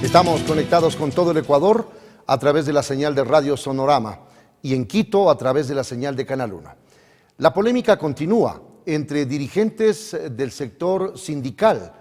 Estamos conectados con todo el Ecuador a través de la señal de Radio Sonorama y en Quito a través de la señal de Canal 1. La polémica continúa entre dirigentes del sector sindical,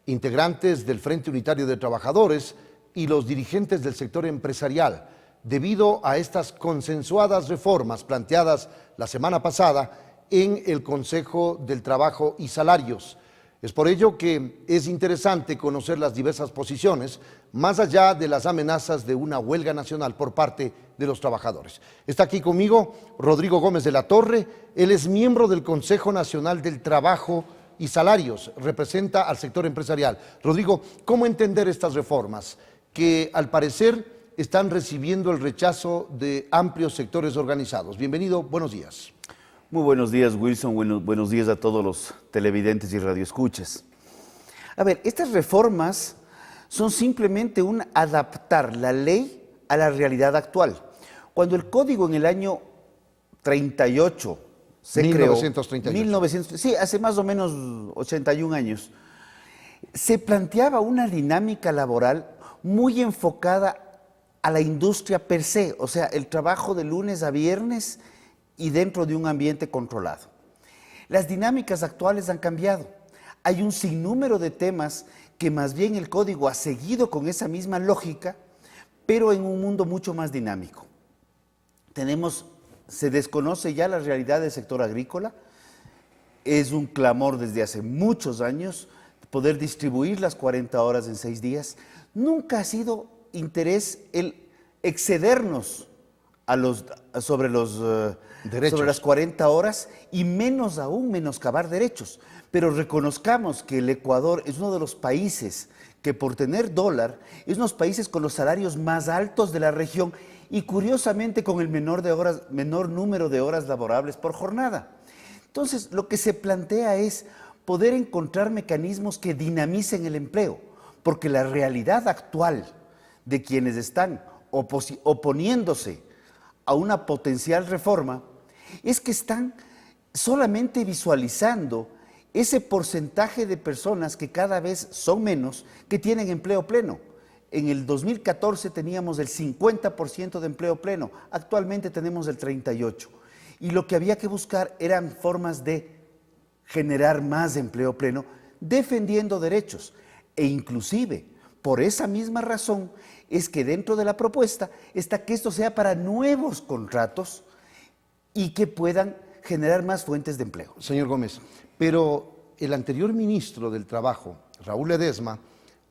integrantes del Frente Unitario de Trabajadores y los dirigentes del sector empresarial, debido a estas consensuadas reformas planteadas la semana pasada en el Consejo del Trabajo y Salarios. Es por ello que es interesante conocer las diversas posiciones, más allá de las amenazas de una huelga nacional por parte de los trabajadores. Está aquí conmigo Rodrigo Gómez de la Torre. Él es miembro del Consejo Nacional del Trabajo y Salarios, representa al sector empresarial. Rodrigo, ¿cómo entender estas reformas que al parecer están recibiendo el rechazo de amplios sectores organizados? Bienvenido, buenos días. Muy buenos días, Wilson. Buenos días a todos los televidentes y radioescuchas. A ver, estas reformas son simplemente un adaptar la ley a la realidad actual. Cuando el código en el año 38 se 1938. sí, hace más o menos 81 años, se planteaba una dinámica laboral muy enfocada a la industria per se, o sea, el trabajo de lunes a viernes y dentro de un ambiente controlado. Las dinámicas actuales han cambiado. Hay un sinnúmero de temas que más bien el código ha seguido con esa misma lógica, pero en un mundo mucho más dinámico. Se desconoce ya la realidad del sector agrícola. Es un clamor desde hace muchos años poder distribuir las 40 horas en 6 días. Nunca ha sido interés el excedernos sobre las 40 horas y menos aún menoscabar derechos. Pero reconozcamos que el Ecuador es uno de los países que por tener dólar es uno de los países con los salarios más altos de la región y curiosamente con el menor número de horas laborables por jornada. Entonces lo que se plantea es poder encontrar mecanismos que dinamicen el empleo, porque la realidad actual de quienes están oponiéndose a una potencial reforma es que están solamente visualizando ese porcentaje de personas que cada vez son menos que tienen empleo pleno. En el 2014 teníamos el 50% de empleo pleno, actualmente tenemos el 38%. Y lo que había que buscar eran formas de generar más empleo pleno, defendiendo derechos. E inclusive, por esa misma razón, es que dentro de la propuesta está que esto sea para nuevos contratos y que puedan generar más fuentes de empleo. Señor Gómez, pero el anterior ministro del Trabajo, Raúl Ledesma,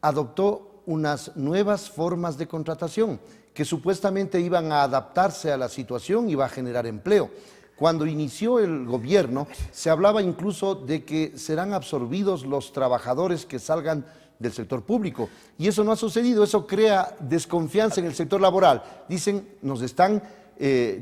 adoptó unas nuevas formas de contratación que supuestamente iban a adaptarse a la situación y iba a generar empleo. Cuando inició el gobierno, se hablaba incluso de que serán absorbidos los trabajadores que salgan del sector público. Y eso no ha sucedido, eso crea desconfianza en el sector laboral. Dicen, nos están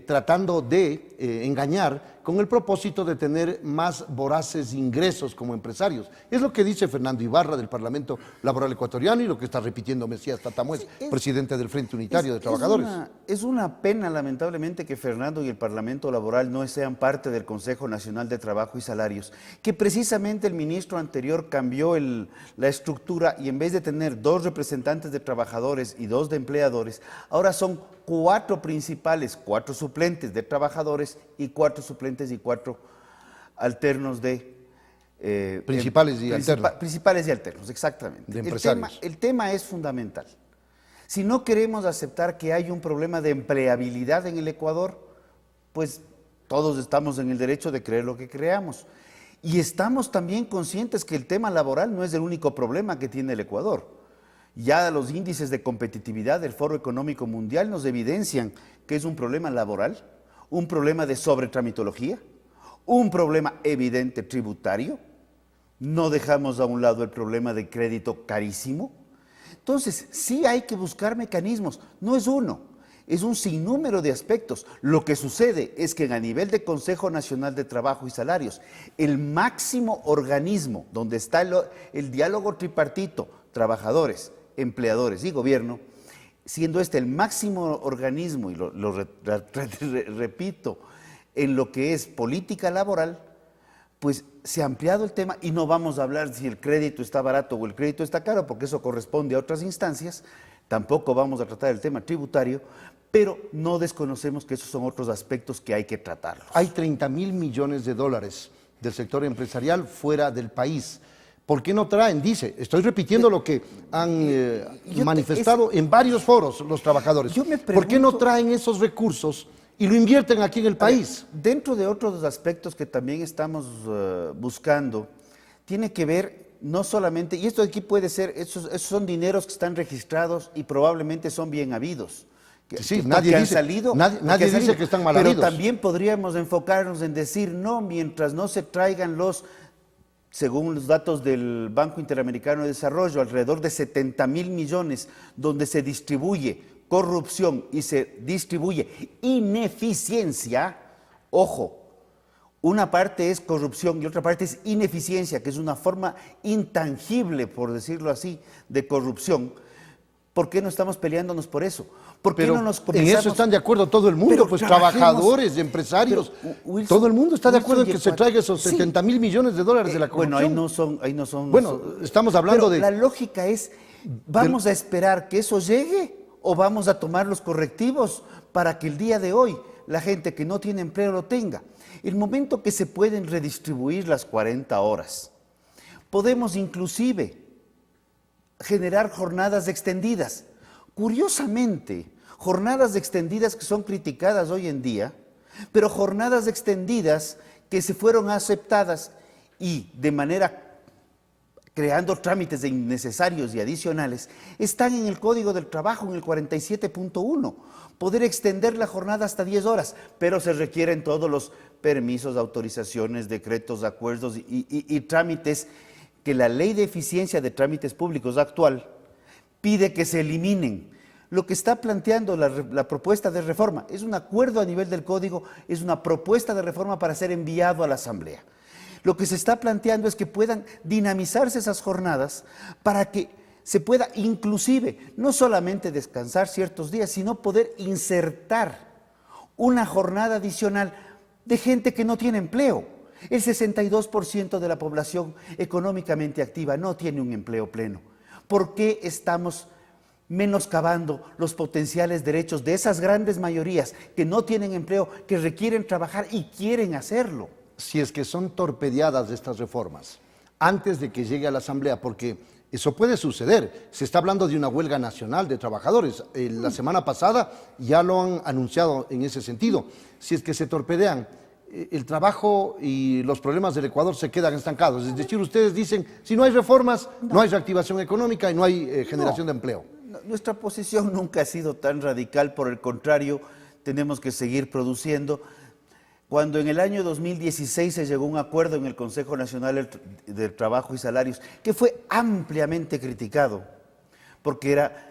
tratando de engañar con el propósito de tener más voraces ingresos como empresarios. Es lo que dice Fernando Ibarra del Parlamento Laboral Ecuatoriano y lo que está repitiendo Mesías Tatamuez, presidente del Frente Unitario de Trabajadores. Es una pena, lamentablemente, que Fernando y el Parlamento Laboral no sean parte del Consejo Nacional de Trabajo y Salarios, que precisamente el ministro anterior cambió la estructura y en vez de tener 2 representantes de trabajadores y 2 de empleadores, ahora son 4 principales, 4 suplentes de trabajadores y 4 suplentes y 4 alternos de... principales y alternos. Principales y alternos, exactamente. De empresarios. El tema es fundamental. Si no queremos aceptar que hay un problema de empleabilidad en el Ecuador, pues todos estamos en el derecho de creer lo que creamos. Y estamos también conscientes que el tema laboral no es el único problema que tiene el Ecuador. Ya los índices de competitividad del Foro Económico Mundial nos evidencian que es un problema laboral, un problema de sobretramitología, un problema evidente tributario. No dejamos a un lado el problema de crédito carísimo. Entonces, sí hay que buscar mecanismos. No es uno, es un sinnúmero de aspectos. Lo que sucede es que a nivel de Consejo Nacional de Trabajo y Salarios, el máximo organismo donde está el diálogo tripartito, trabajadores, empleadores y gobierno, siendo este el máximo organismo, y repito, en lo que es política laboral, pues se ha ampliado el tema y no vamos a hablar si el crédito está barato o el crédito está caro, porque eso corresponde a otras instancias. Tampoco vamos a tratar el tema tributario, pero no desconocemos que esos son otros aspectos que hay que tratarlos. Hay 30.000 millones de dólares del sector empresarial fuera del país. ¿Por qué no traen? Dice, estoy repitiendo lo que han manifestado en varios foros los trabajadores. ¿Por qué no traen esos recursos y lo invierten aquí en el país? Dentro de otros aspectos que también estamos buscando, tiene que ver no solamente, y esto de aquí puede ser, esos son dineros que están registrados y probablemente son bien habidos. Sí, nadie dice que están mal habidos. Pero también podríamos enfocarnos en decir, no, mientras no se traigan según los datos del Banco Interamericano de Desarrollo, alrededor de 70.000 millones, donde se distribuye corrupción y se distribuye ineficiencia. Ojo, una parte es corrupción y otra parte es ineficiencia, que es una forma intangible, por decirlo así, de corrupción. ¿Por qué no estamos peleándonos por eso? ¿Por qué no nos comenzamos? En eso están de acuerdo todo el mundo, pues trabajadores, empresarios, Wilson, todo el mundo está de acuerdo en que se traiga esos 70.000 millones de dólares de la corrupción. Bueno, ahí no son. Bueno, estamos hablando la lógica es, ¿vamos a esperar que eso llegue o vamos a tomar los correctivos para que el día de hoy la gente que no tiene empleo lo tenga? El momento que se pueden redistribuir las 40 horas, podemos inclusive generar jornadas extendidas. Curiosamente, jornadas extendidas que son criticadas hoy en día, pero jornadas extendidas que se fueron aceptadas y de manera creando trámites innecesarios y adicionales, están en el Código del Trabajo, en el 47.1. Poder extender la jornada hasta 10 horas, pero se requieren todos los permisos, autorizaciones, decretos, acuerdos y trámites que la Ley de Eficiencia de Trámites Públicos actual pide que se eliminen. Lo que está planteando la propuesta de reforma es un acuerdo a nivel del Código, es una propuesta de reforma para ser enviado a la Asamblea. Lo que se está planteando es que puedan dinamizarse esas jornadas para que se pueda inclusive no solamente descansar ciertos días, sino poder insertar una jornada adicional de gente que no tiene empleo. El 62% de la población económicamente activa no tiene un empleo pleno. ¿Por qué estamos menoscabando los potenciales derechos de esas grandes mayorías que no tienen empleo, que requieren trabajar y quieren hacerlo? Si es que son torpedeadas estas reformas antes de que llegue a la Asamblea, porque eso puede suceder. Se está hablando de una huelga nacional de trabajadores. La semana pasada ya lo han anunciado en ese sentido. Si es que se torpedean, el trabajo y los problemas del Ecuador se quedan estancados. Es decir, ustedes dicen, si no hay reformas, no hay reactivación económica y no hay generación de empleo. Nuestra posición nunca ha sido tan radical, por el contrario, tenemos que seguir produciendo. Cuando en el año 2016 se llegó a un acuerdo en el Consejo Nacional del Trabajo y Salarios, que fue ampliamente criticado, porque era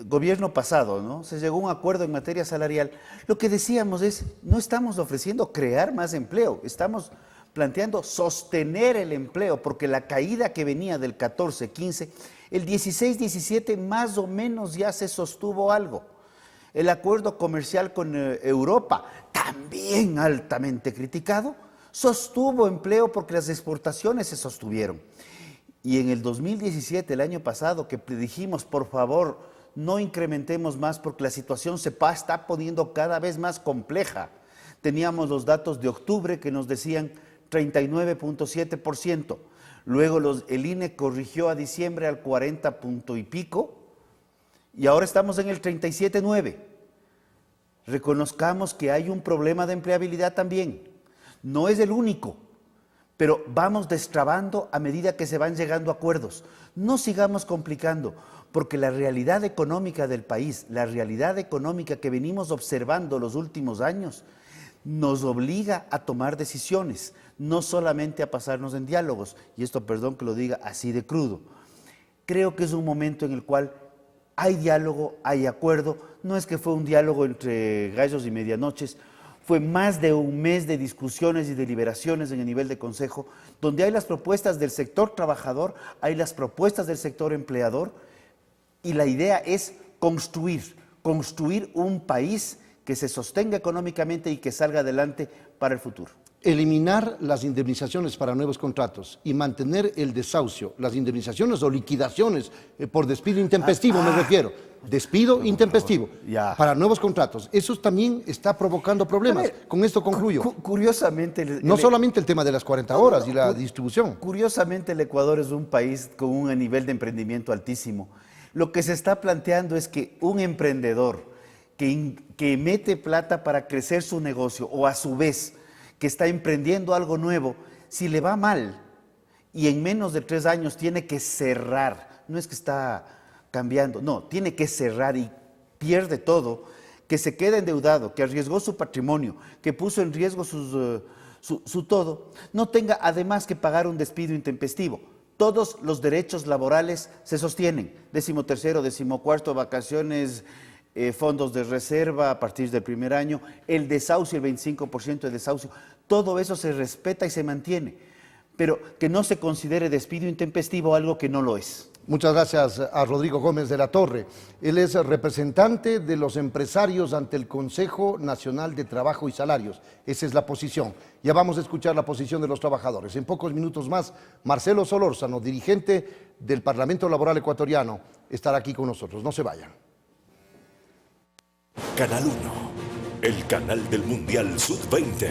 gobierno pasado, ¿no? Se llegó a un acuerdo en materia salarial. Lo que decíamos es, no estamos ofreciendo crear más empleo, estamos planteando sostener el empleo, porque la caída que venía del 14-15, el 16-17 más o menos ya se sostuvo algo. El acuerdo comercial con Europa, también altamente criticado, sostuvo empleo porque las exportaciones se sostuvieron. Y en el 2017, el año pasado, que dijimos, por favor, no incrementemos más porque la situación se está poniendo cada vez más compleja. Teníamos los datos de octubre que nos decían 39.7%. Luego el INE corrigió a diciembre al 40 punto y pico y ahora estamos en el 37.9. Reconozcamos que hay un problema de empleabilidad también. No es el único, pero vamos destrabando a medida que se van llegando a acuerdos. No sigamos complicando, porque la realidad económica del país, la realidad económica que venimos observando los últimos años, nos obliga a tomar decisiones, no solamente a pasarnos en diálogos. Y esto, perdón que lo diga así de crudo. Creo que es un momento en el cual hay diálogo, hay acuerdo. No es que fue un diálogo entre gallos y medianoches, fue más de un mes de discusiones y deliberaciones en el nivel de consejo, donde hay las propuestas del sector trabajador, hay las propuestas del sector empleador, y la idea es construir un país que se sostenga económicamente y que salga adelante para el futuro. eliminar las indemnizaciones para nuevos contratos y mantener el desahucio, las indemnizaciones o liquidaciones por despido intempestivo, me refiero, despido intempestivo Ya. para nuevos contratos, eso también está provocando problemas. A ver, Con esto concluyo. Curiosamente, No solamente el tema de las 40 horas y la distribución. Curiosamente, el Ecuador es un país con un nivel de emprendimiento altísimo. Lo que se está planteando es que un emprendedor que mete plata para crecer su negocio o a su vez que está emprendiendo algo nuevo, si le va mal y en menos de 3 años tiene que cerrar, no es que está cambiando, no, tiene que cerrar y pierde todo, que se queda endeudado, que arriesgó su patrimonio, que puso en riesgo su todo, no tenga además que pagar un despido intempestivo. Todos los derechos laborales se sostienen, 13º, 14º, vacaciones, fondos de reserva a partir del primer año, el desahucio, el 25% de desahucio, todo eso se respeta y se mantiene, pero que no se considere despido intempestivo algo que no lo es. Muchas gracias a Rodrigo Gómez de la Torre. Él es representante de los empresarios ante el Consejo Nacional de Trabajo y Salarios. Esa es la posición. Ya vamos a escuchar la posición de los trabajadores. En pocos minutos más, Marcelo Solórzano, dirigente del Parlamento Laboral Ecuatoriano, estará aquí con nosotros. No se vayan. Canal 1, el canal del Mundial Sub-20.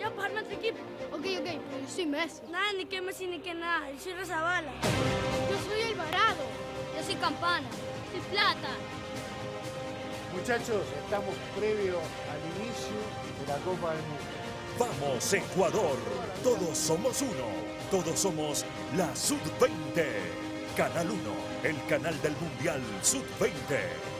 Ya, para armar tu equipo. Ok, pero yo soy Messi. Nada, ni que Messi ni que nada. Yo soy Rezabala. Yo soy Alvarado. Yo soy Campana. Soy Plata. Muchachos, estamos previo al inicio de la Copa del Mundo. Vamos, Ecuador. Todos somos uno. Todos somos la Sub-20. Canal 1, el canal del Mundial Sub-20.